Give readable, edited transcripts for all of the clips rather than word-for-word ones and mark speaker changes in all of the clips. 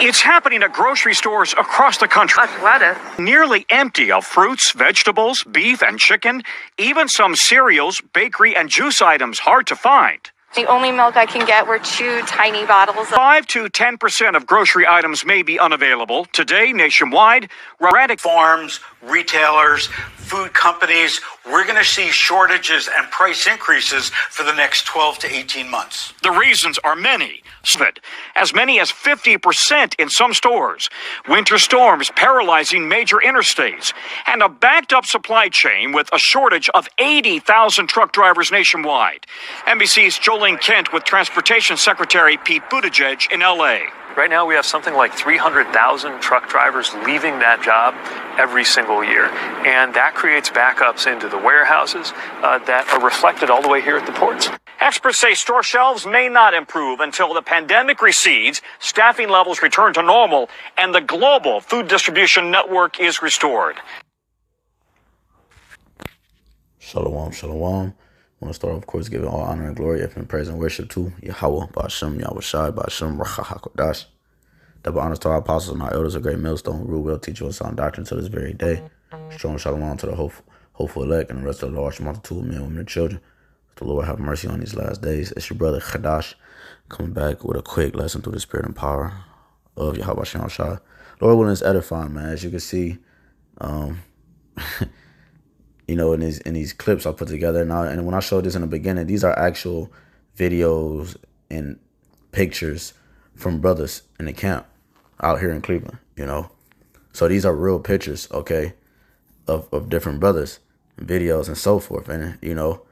Speaker 1: It's happening at grocery stores across the country.
Speaker 2: Lettuce.
Speaker 1: Nearly empty of fruits, vegetables, beef, and chicken. Even some cereals, bakery, and juice items hard to find.
Speaker 2: The only milk I can get were 2 tiny bottles.
Speaker 1: 5 to 10% of grocery items may be unavailable. Today, nationwide, erratic farms, retailers, food companies, we're going to see shortages and price increases for the next 12 to 18 months. The reasons are many. As many as 50% in some stores. Winter storms paralyzing major interstates. And a backed up supply chain with a shortage of 80,000 truck drivers nationwide. NBC's Jolene Kent with Transportation Secretary Pete Buttigieg in L.A.
Speaker 3: Right now, we have something like 300,000 truck drivers leaving that job every single year. And that creates backups into the warehouses that are reflected all the way here at the ports.
Speaker 1: Experts say store shelves may not improve until the pandemic recedes, staffing levels return to normal, and the global food distribution network is restored.
Speaker 4: Shalom, shalom. I want to start off, of course, giving all honor and glory and praise and worship to YAHAWAH, BAHASHAM, YAHAWASHI, BAHASHAM, RAWCHAA, HAQADASH. Double honors to our apostles and our elders, a great millstone, rule well, teach us sound doctrine to this very day. Strong shalom to the hopeful elect and the rest of the large multitude of men, women, and children. The Lord have mercy on these last days. It's your brother HAQADASH coming back with a quick lesson through the spirit and power of YAHAWASHI. Lord willing, it's edifying, man. As you can see, you know, in these clips I put together now, and when I showed this in the beginning, these are actual videos and pictures from brothers in the camp out here in Cleveland, you know. So these are real pictures, okay, of different brothers, and videos and so forth. And, you know,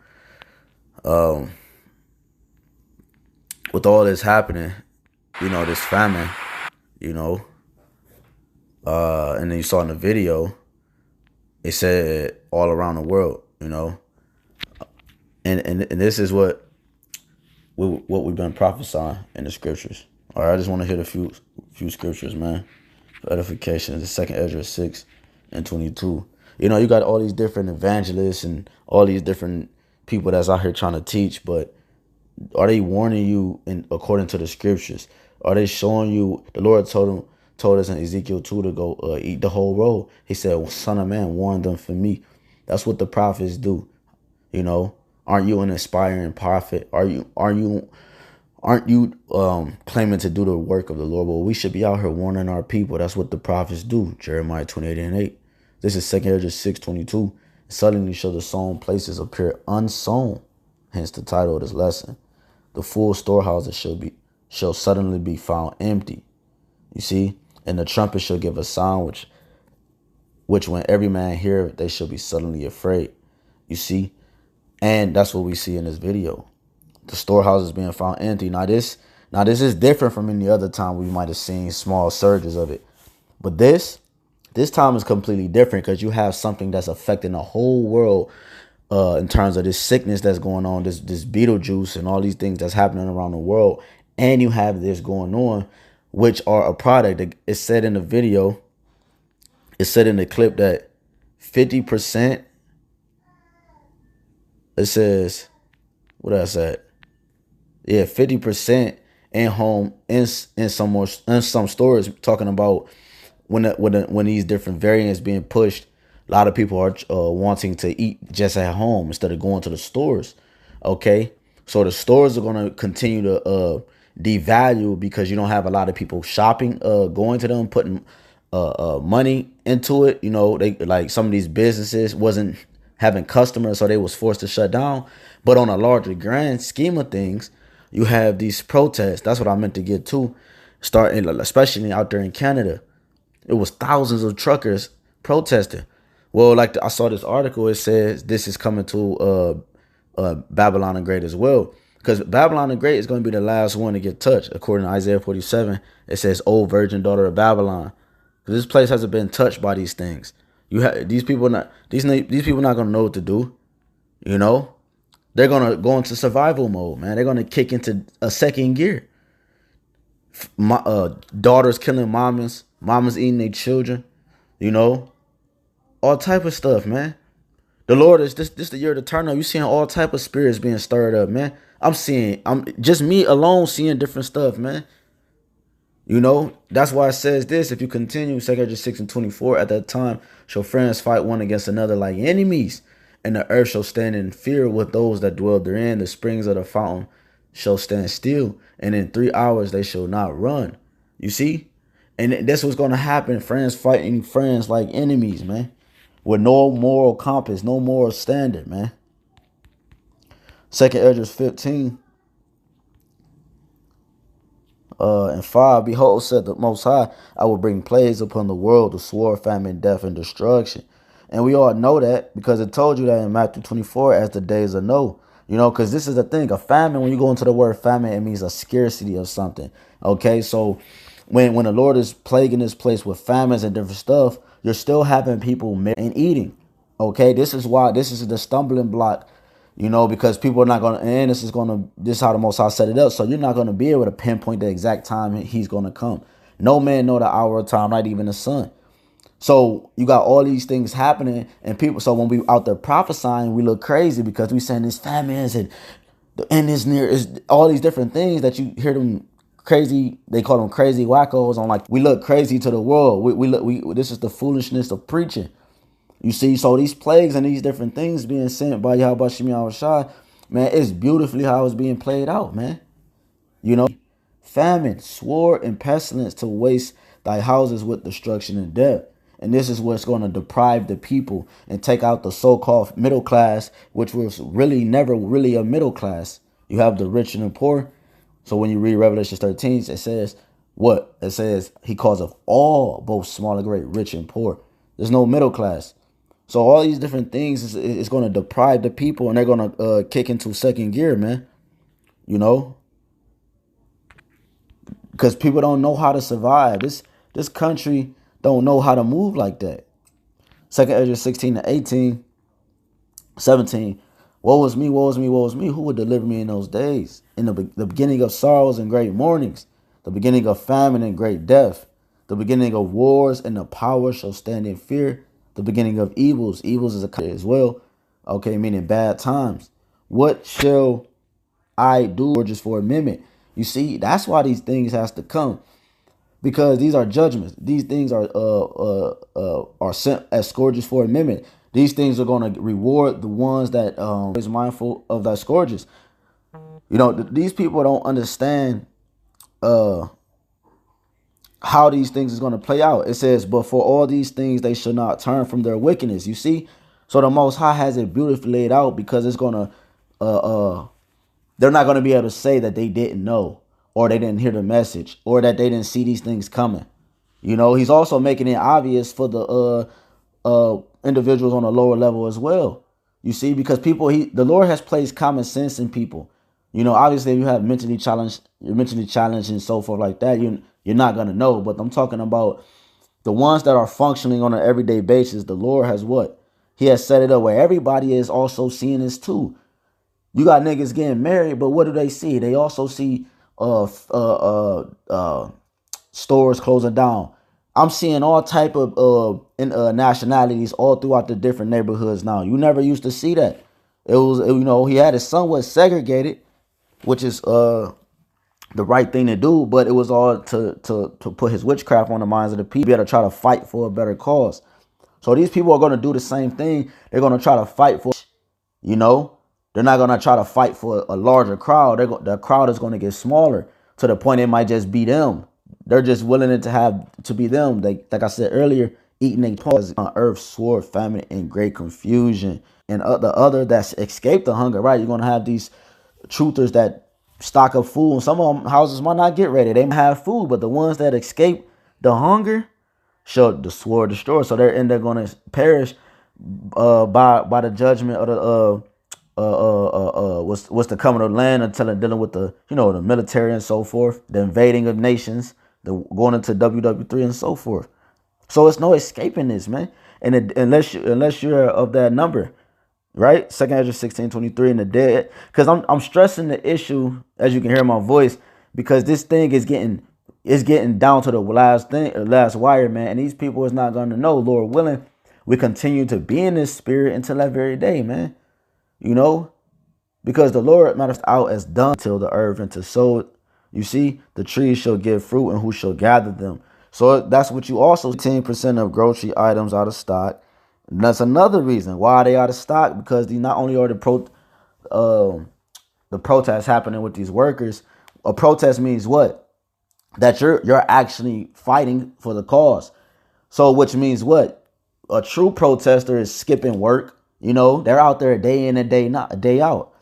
Speaker 4: with all this happening, you know, this famine, you know, and then you saw in the video, it said all around the world, you know, and this is what we've been prophesying in the scriptures. All right, I just want to hit a few scriptures, man, for edification. The 2nd Ezra 6:22. You know, you got all these different evangelists and all these different people that's out here trying to teach, but are they warning you according to the scriptures? Are they showing you? The Lord told us in Ezekiel 2 to go eat the whole roll. He said, "Son of man, warn them for me." That's what the prophets do. You know, aren't you an aspiring prophet? Aren't you claiming to do the work of the Lord? Well, we should be out here warning our people. That's what the prophets do. Jeremiah 28:8. This is 2nd Ezra 6:22. Suddenly shall the sown places appear unsown. Hence the title of this lesson. The full storehouses shall suddenly be found empty. You see, and the trumpet shall give a sound which when every man heareth, they shall be suddenly afraid. You see, and that's what we see in this video. The storehouses being found empty. Now this is different from any other time we might have seen small surges of it, but this time is completely different because you have something that's affecting the whole world in terms of this sickness that's going on, this Beetlejuice and all these things that's happening around the world, and you have this going on, which are a product. It said in the video, it said in the clip that 50%. It says, what I said, yeah, 50% in home in some stores, talking about when these different variants being pushed, a lot of people are wanting to eat just at home instead of going to the stores. Okay, so the stores are going to continue to devalue because you don't have a lot of people shopping, going to them, putting money into it. You know, they like some of these businesses wasn't having customers, so they was forced to shut down. But on a larger grand scheme of things, you have these protests. That's what I meant to get to, starting especially out there in Canada. It was thousands of truckers protesting. Well, like I saw this article, it says this is coming to Babylon the Great as well, because Babylon the Great is going to be the last one to get touched. According to Isaiah 47, it says, "O virgin daughter of Babylon," because this place hasn't been touched by these things. You have these people not going to know what to do. You know, they're going to go into survival mode, man. They're going to kick into a second gear. Daughters killing mamas eating their children, you know, all type of stuff, man. The Lord is this the year to turn up. You seeing all type of spirits being stirred up, man. I'm just me alone seeing different stuff, man. You know, that's why it says this. If you continue, 2 6 and 24, at that time shall friends fight one against another like enemies, and the earth shall stand in fear with those that dwell therein. The springs of the fountain shall stand still, and in 3 hours they shall not run. You see? And that's what's going to happen. Friends fighting friends like enemies, man. With no moral compass, no moral standard, man. 2nd Ezra 15 and 5, behold, said the Most High, I will bring plagues upon the world, the sword, famine, death, and destruction. And we all know that because it told you that in Matthew 24 as the days of Noah. You know, because this is the thing. A famine, when you go into the word famine, it means a scarcity of something. Okay, so when the Lord is plaguing this place with famines and different stuff, you're still having people and eating. Okay, this is why this is the stumbling block. You know, because people are not going to, and this is how the Most High set it up. So you're not going to be able to pinpoint the exact time he's going to come. No man know the hour of time, not even the sun. So you got all these things happening, and people. So when we out there prophesying, we look crazy because we saying this famines and the end is near. Is all these different things that you hear them crazy. They call them crazy wackos on. Like, we look crazy to the world. We this is the foolishness of preaching. You see, so these plagues and these different things being sent by YAHWASHI, man, it's beautifully how it's being played out, man. You know, famine, sword, and pestilence to waste thy houses with destruction and death. And this is what's going to deprive the people and take out the so-called middle class, which was really never really a middle class. You have the rich and the poor. So when you read Revelation 13, it says what? It says he calls of all, both small and great, rich and poor. There's no middle class. So all these different things is going to deprive the people, and they're going to kick into second gear, man. You know, because people don't know how to survive. This country don't know how to move like that. 2nd Ezra 16 to 18, 17. Woe is me, woe is me, woe is me. Who would deliver me in those days? In the beginning of sorrows and great mournings, the beginning of famine and great death, the beginning of wars, and the power shall stand in fear. The beginning of evils. Evils is a as well. Okay, meaning bad times. What shall I do just for a minute? You see, that's why these things has to come. Because these are judgments. These things are sent as scourges for a minute. These things are going to reward the ones that is mindful of thy scourges. You know, these people don't understand how these things is going to play out. It says, but for all these things they shall not turn from their wickedness. You see, so the Most High has it beautifully laid out, because it's going to they're not going to be able to say that they didn't know, or they didn't hear the message, or that they didn't see these things coming. You know, he's also making it obvious for the individuals on a lower level as well. You see, because the Lord has placed common sense in people. You know, obviously, if you have mentally challenged and so forth like that, you're not going to know. But I'm talking about the ones that are functioning on an everyday basis. The Lord has what? He has set it up where everybody is also seeing this too. You got niggas getting married, but what do they see? They also see stores closing down. I'm seeing all type of nationalities all throughout the different neighborhoods now. You never used to see that. It was, you know, he had it somewhat segregated, which is the right thing to do, but it was all to put his witchcraft on the minds of the people, to try to fight for a better cause. So these people are going to do the same thing. They're going to try to fight for, you know, they're not going to try to fight for a larger crowd. The crowd is going to get smaller to the point it might just be them. They're just willing to be them. Like I said earlier, eating a pause on earth, sword, famine, and great confusion. And the other that's escaped the hunger, right? You're going to have these truthers that stock up food. And some of them houses might not get ready. They might have food, but the ones that escape the hunger the sword destroy. So they're going to perish by the judgment of the what's the coming of the land, until dealing with the the military and so forth, the invading of nations, the going into WW3 and so forth. So it's no escaping this, man. And unless you're of that number, right? 2nd Ezra 16:23 in the dead. Because I'm stressing the issue, as you can hear my voice, because this thing is getting down to the last wire, man. And these people is not going to know. Lord willing, we continue to be in this spirit until that very day, man. You know, because the Lord manifests out as done till the earth and to sow You see, the trees shall give fruit, and who shall gather them? So that's what you also 10% of grocery items out of stock. And that's another reason why they out of stock, because they not only are the protests happening with these workers. A protest means what? That you're actually fighting for the cause. So which means what? A true protester is skipping work. You know, they're out there day in and day out.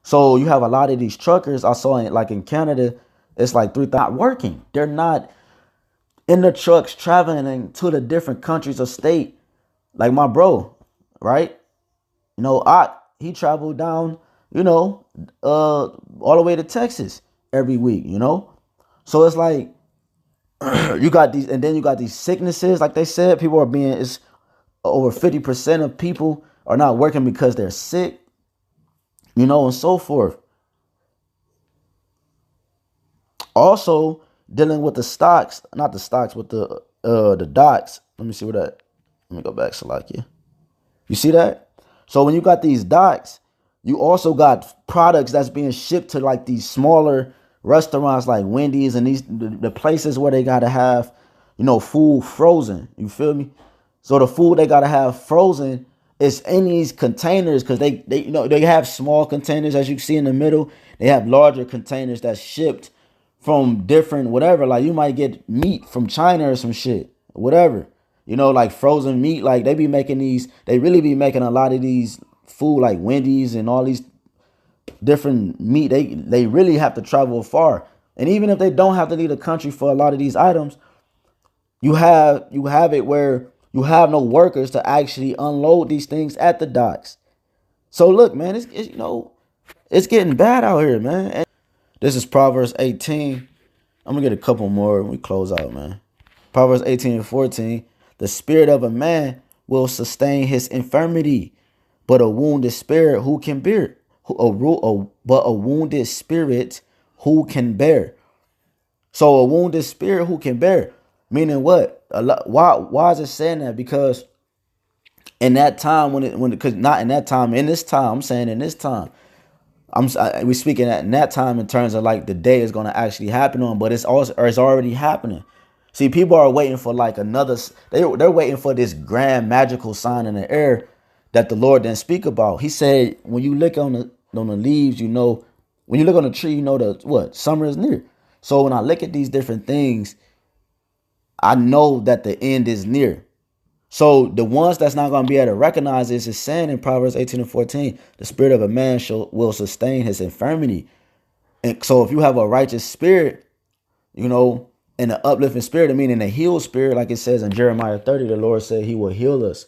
Speaker 4: So you have a lot of these truckers. I saw like in Canada, it's like 3,000 working. They're not in the trucks traveling to the different countries or state. Like my bro, right? You know, he traveled down, all the way to Texas every week, So it's like you got these, and then you got these sicknesses. Like they said, people are it's over 50% of people are not working because they're sick, and so forth. Also dealing with the stocks, not the stocks, with the docks. Let me go back, Salakia. You see that? So when you got these docks, you also got products that's being shipped to like these smaller restaurants like Wendy's and the places where they gotta have, food frozen. You feel me? So the food they gotta have frozen is in these containers, because they have small containers, as you see in the middle. They have larger containers that's shipped from different whatever. Like you might get meat from China or some shit, whatever. Like frozen meat. Like they really be making a lot of these food like Wendy's and all these different meat. They really have to travel far. And even if they don't have to leave the country for a lot of these items, you have it where you have no workers to actually unload these things at the docks. So look, man, it's getting bad out here, man. And this is Proverbs 18. I'm gonna get a couple more when we close out, man. Proverbs 18:14. The spirit of a man will sustain his infirmity, but a wounded spirit who can bear? But a wounded spirit who can bear? So a wounded spirit who can bear, meaning what? Why is it saying that? Because in that time, because not in that time, in this time, I'm saying in this time, we speaking in that time in terms of like the day is going to actually happen on, but it's already happening. See, people are waiting for like they're waiting for this grand magical sign in the air that the Lord didn't speak about. He said, when you look on the leaves, when you look on the tree, summer is near. So when I look at these different things, I know that the end is near. So the ones that's not going to be able to recognize this is saying in Proverbs 18:14, the spirit of a man will sustain his infirmity. And so if you have a righteous spirit, and an uplifting spirit, meaning a healed spirit, like it says in Jeremiah 30, the Lord said he will heal us.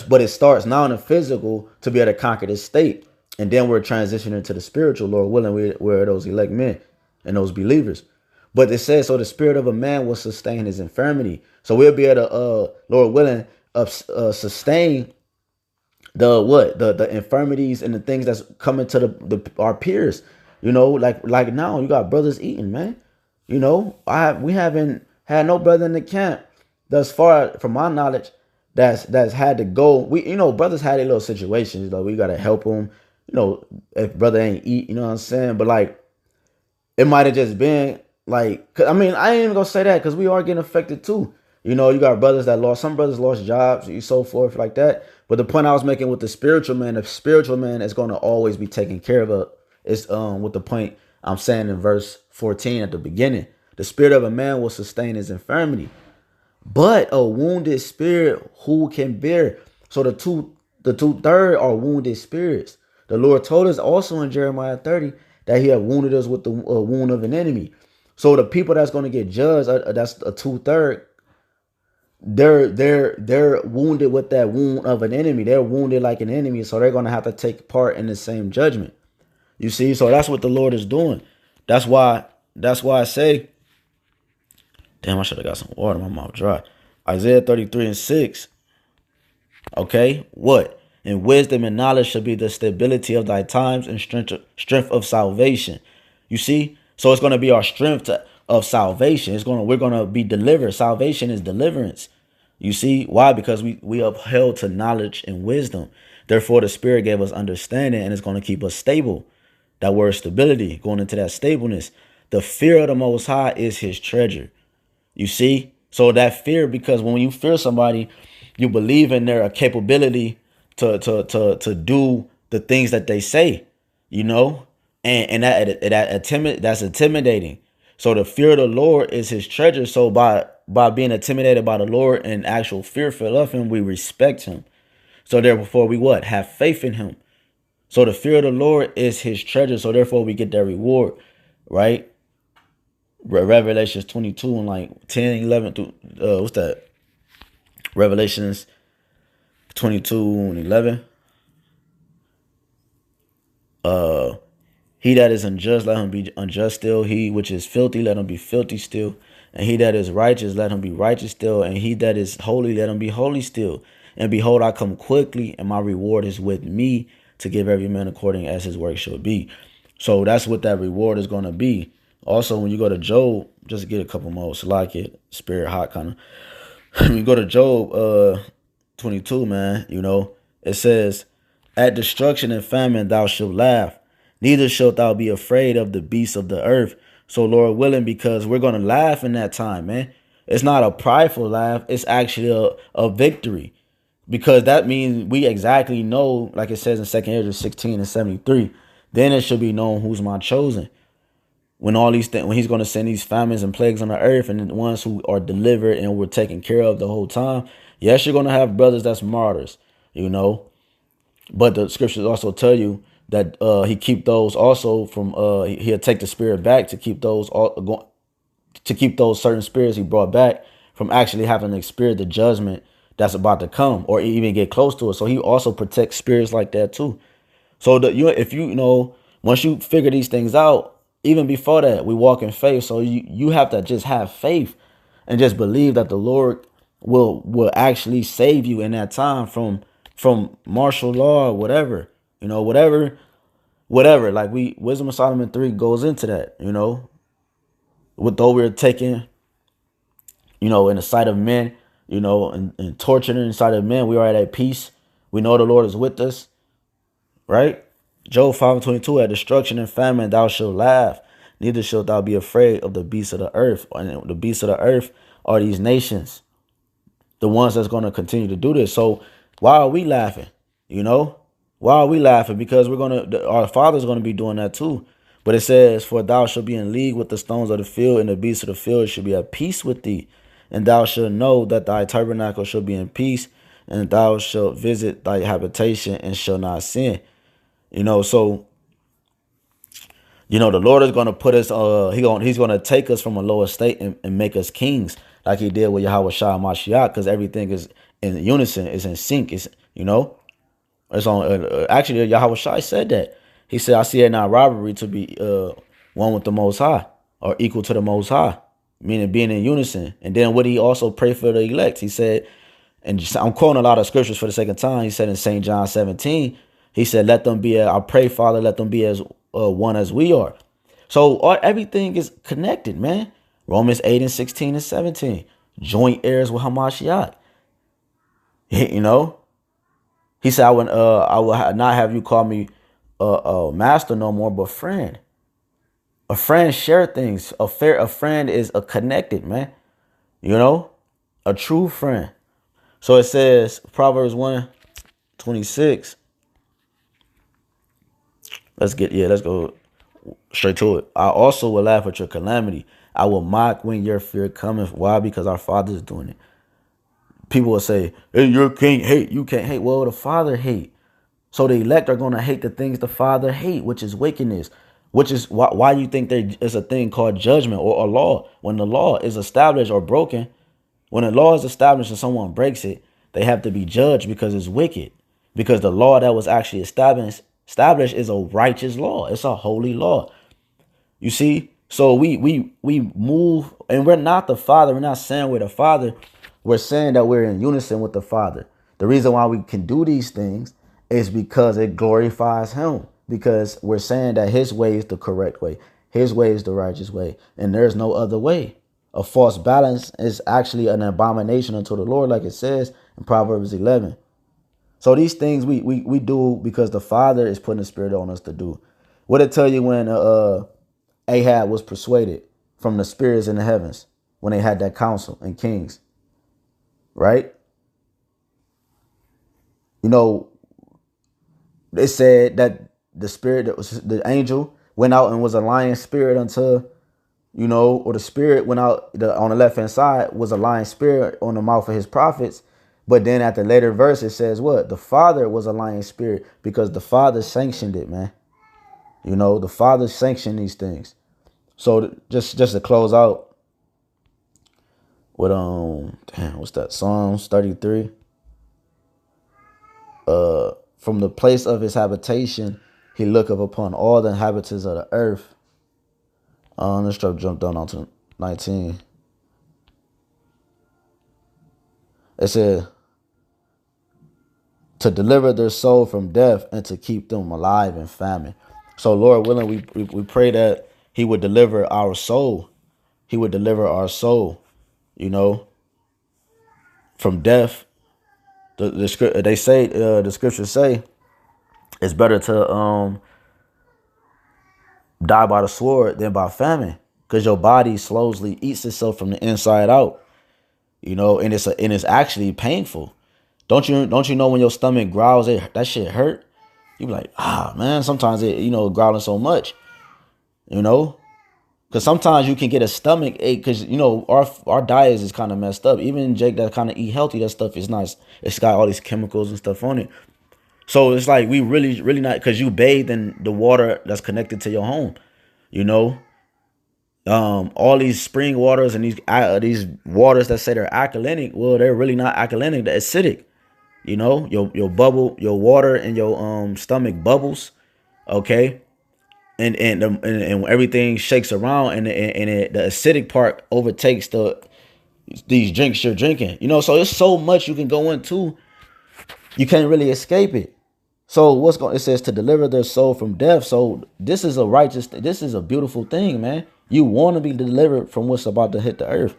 Speaker 4: But it starts now in the physical to be able to conquer this state. And then we're transitioning to the spiritual, Lord willing, we're those elect men and those believers. But it says, so the spirit of a man will sustain his infirmity. So we'll be able to, Lord willing, sustain the infirmities and the things that's coming to our peers. Like now you got brothers eating, man. We haven't had no brother in the camp thus far, from my knowledge, that's had to go. Brothers had their little situations. Like we gotta help them. If brother ain't eat, you know what I'm saying. But like, it might have just been like, I ain't even gonna say that, because we are getting affected too. You got brothers that some brothers lost jobs, and so forth like that. But the point I was making with the spiritual man is going to always be taken care of. It's with the point I'm saying in verse 14 at the beginning. The spirit of a man will sustain his infirmity, but a wounded spirit who can bear? So the two-thirds are wounded spirits. The Lord told us also in Jeremiah 30 that he had wounded us with the wound of an enemy. So the people that's going to get judged, that's a two-thirds. They're wounded with that wound of an enemy. They're wounded like an enemy, so they're going to have to take part in the same judgment. You see, so that's what the Lord is doing. That's why I say, damn, I should have got some water. My mouth dry. Isaiah 33:6. Okay, what? And wisdom and knowledge shall be the stability of thy times, and strength of salvation. You see, so it's going to be our strength of salvation. We're going to be delivered. Salvation is deliverance. You see why? Because we upheld to knowledge and wisdom. Therefore, the Spirit gave us understanding, and it's going to keep us stable. That word stability, going into that stableness. The fear of the Most High is his treasure. You see? So that fear, because when you fear somebody, you believe in their capability to do the things that they say, you know? And that's intimidating. So the fear of the Lord is his treasure. So by being intimidated by the Lord and actual fearful of him, we respect him. So therefore we what? Have faith in him. So the fear of the Lord is his treasure. So therefore we get that reward, right? Revelations 22 and like 10, 11 through, what's that? Revelations 22 and 11. He that is unjust, let him be unjust still. He which is filthy, let him be filthy still. And he that is righteous, let him be righteous still. And he that is holy, let him be holy still. And behold, I come quickly, and my reward is with me to give every man according as his work shall be. So that's what that reward is going to be. Also, when you go to Job, just get a couple more. So like it, spirit hot kind of. When you go to Job 22, man, you know, it says, at destruction and famine thou shalt laugh, neither shalt thou be afraid of the beasts of the earth. So Lord willing, because we're going to laugh in that time, man. It's not a prideful laugh. It's actually a victory. Because that means we exactly know, like it says in 2 Ezra 16 and 73, then it should be known who's my chosen. When all these things, when he's going to send these famines and plagues on the earth, and the ones who are delivered and were taken care of the whole time, yes, you're going to have brothers that's martyrs, you know. But the scriptures also tell you that he keep those also from he'll take the spirit back to keep those certain spirits he brought back from actually having to experience the judgment that's about to come or even get close to it. So he also protects spirits like that too. So if you know, once you figure these things out, even before that, we walk in faith. So you have to just have faith and just believe that the Lord will actually save you in that time from martial law or whatever, you know, whatever. Like Wisdom of Solomon 3 goes into that, you know, though we're taken, you know, in the sight of men, you know, and tortured in the sight of men, we are at peace. We know the Lord is with us, right? Job 5:22, at destruction and famine thou shalt laugh, neither shalt thou be afraid of the beasts of the earth. And the beasts of the earth are these nations, the ones that's going to continue to do this. So why are we laughing? You know, why are we laughing? Because our Father's going to be doing that too. But it says, for thou shalt be in league with the stones of the field, and the beasts of the field shall be at peace with thee. And thou shalt know that thy tabernacle shall be in peace, and thou shalt visit thy habitation and shall not sin. You know, so, you know, the Lord is going to put us, he's going to take us from a lower state and make us kings like he did with YAHAWASHI and Mashiach, because everything is in unison, is in sync. It's, you know, it's on, actually, YAHAWASHI said that. He said, I see it not robbery to be one with the Most High or equal to the Most High, meaning being in unison. And then what he also prayed for the elect, he said, and I'm quoting a lot of scriptures for the second time. He said in St. John 17, he said, let them be, I pray, Father, let them be as one as we are. So everything is connected, man. Romans 8 and 16 and 17, joint heirs with Hamashiach. You know, he said, I will not have you call me master no more, but friend. A friend share things. A friend is a connected, man. You know, a true friend. So it says, Proverbs 1:26. Let's go straight to it. I also will laugh at your calamity. I will mock when your fear cometh. Why? Because our Father is doing it. People will say, hey, you can't hate. Well, the Father hate. So the elect are going to hate the things the Father hate, which is wickedness, which is why you think there is a thing called judgment or a law. When the law is established or broken, when a law is established and someone breaks it, they have to be judged because it's wicked. Because the law that was actually established is a righteous law. It's a holy law. You see? So we move, and we're not the Father. We're not saying we're the Father. We're saying that we're in unison with the Father. The reason why we can do these things is because it glorifies him. Because we're saying that his way is the correct way. His way is the righteous way. And there's no other way. A false balance is actually an abomination unto the Lord, like it says in Proverbs 11. So these things we do because the Father is putting the Spirit on us to do. What it tell you when Ahab was persuaded from the spirits in the heavens when they had that council and kings, right? You know, it said that the spirit that was the angel went out and was a lion spirit unto, you know, or the spirit went out on the left hand side was a lion spirit on the mouth of his prophets. But then at the later verse, it says what? The Father was a lion spirit because the Father sanctioned it, man. You know, the Father sanctioned these things. So just to close out with damn, what's that? Psalms 33. From the place of his habitation, he looketh upon all the inhabitants of the earth. Let's try to jump down onto 19. It said, to deliver their soul from death and to keep them alive in famine. So Lord willing, we pray that he would deliver our soul. He would deliver our soul, you know, from death. The scriptures say it's better to die by the sword than by famine, because your body slowly eats itself from the inside out, you know, and it's actually painful. Don't you know when your stomach growls, that shit hurt? You be like, man, sometimes it, you know, growling so much, you know, because sometimes you can get a stomach ache because, you know, our diet is kind of messed up. Even Jake that kind of eat healthy, that stuff is nice. It's got all these chemicals and stuff on it. So it's like we really not, because you bathe in the water that's connected to your home, you know. All these spring waters and these waters that say they're alkalinic, well, they're really not alkalinic. They're acidic. You know, your bubble, your water in your stomach bubbles, okay, and everything shakes around, and the acidic part overtakes these drinks you're drinking. You know, so there's so much you can go into, you can't really escape it. So it says to deliver their soul from death. So this is a beautiful thing, man. You want to be delivered from what's about to hit the earth,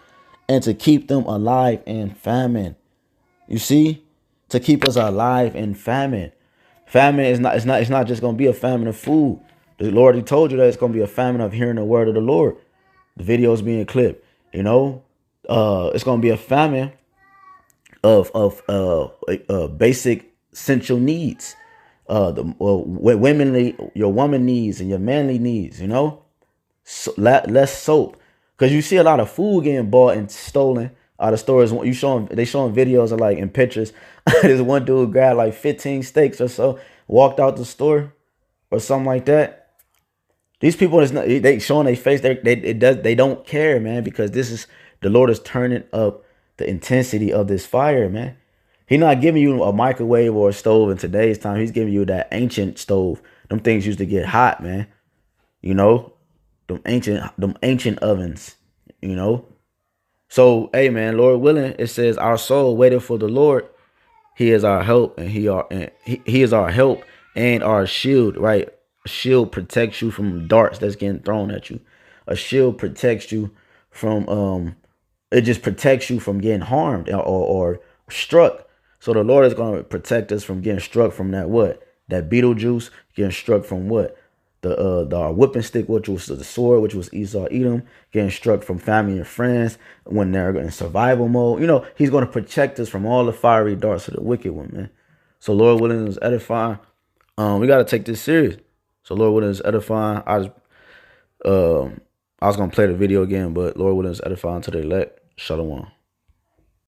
Speaker 4: and to keep them alive in famine. You see, to keep us alive in famine. Famine is not just gonna be a famine of food. The Lord, he told you that it's gonna be a famine of hearing the word of the Lord. The videos being clipped, you know, it's gonna be a famine of basic essential needs. Your woman needs and your manly needs, you know, less soap, because you see a lot of food getting bought and stolen out of stores. They showing videos of, like, in pictures. This one dude grabbed like 15 steaks or so, walked out the store or something like that. These people they showing their face. They don't care, man, because the Lord is turning up the intensity of this fire, man. He's not giving you a microwave or a stove in today's time. He's giving you that ancient stove. Them things used to get hot, man. You know, them ancient ovens, you know. So, hey, man, Lord willing, it says our soul waited for the Lord. He is our help, and he is our help and our shield, right? A shield protects you from darts that's getting thrown at you. A shield protects you from it just protects you from getting harmed or struck. So the Lord is going to protect us from getting struck from that Beetlejuice, getting struck from the whipping stick, which was the sword, which was Esau Edom, getting struck from family and friends when they're in survival mode. You know, he's going to protect us from all the fiery darts of the wicked one, man. So Lord willing is edifying. We got to take this serious. So Lord willing is edifying. I was going to play the video again, but Lord willing is edifying to the elect. Shalom.